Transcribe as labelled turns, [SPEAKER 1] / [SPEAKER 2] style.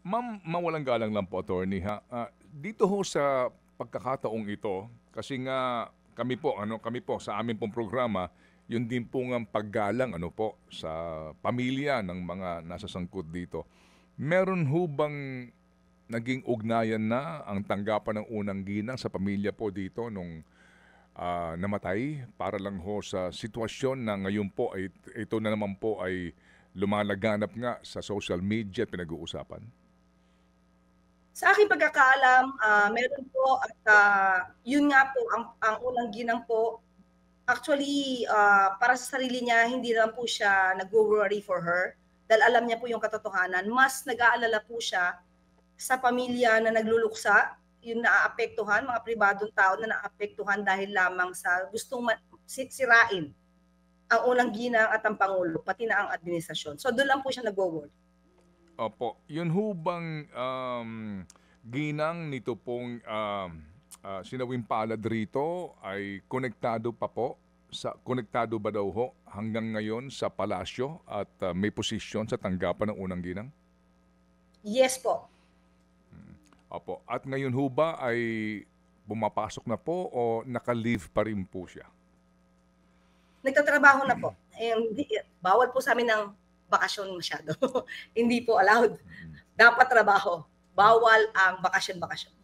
[SPEAKER 1] Ma'am, mawalang galang lang po, attorney ha. Dito ho sa pagkakataong ito, kasi nga kami po sa amin pong programa, yun din po ang paggalang sa pamilya ng mga nasa sangkot dito. Meron ho bang naging ugnayan na ang tanggapan ng unang ginang sa pamilya po dito nung namatay para lang ho sa sitwasyon na ngayon po ay ito na naman po ay lumalaganap nga sa social media at pinag-uusapan?
[SPEAKER 2] Sa aking pagkakaalam, meron po at yun nga po ang unang ginang po, actually, para sa sarili niya hindi lang po siya nagwo-worry for her, dahil alam niya po yung katotohanan. Mas nag-aalala po siya sa pamilya na nagluluksa, yung naaapektuhan, mga pribadong tao na naaapektuhan dahil lamang sa gustong sirain ang unang ginang at ang pangulo, pati na ang administrasyon. So doon lang po siya nagwo-worry.
[SPEAKER 1] Opo, yun ho bang ginang nito pong sinawing palad rito ay konektado pa po konektado ba daw ho hanggang ngayon sa palasyo at may posisyon sa tanggapan ng unang ginang?
[SPEAKER 2] Yes po.
[SPEAKER 1] Opo, at ngayon ho ba ay pumapasok na po o naka-leave pa rin po siya?
[SPEAKER 2] Nagtatrabaho na po. Hindi, bawal po sa amin ng bakasyon masyado. Hindi po allowed. Dapat trabaho. Bawal ang bakasyon-bakasyon.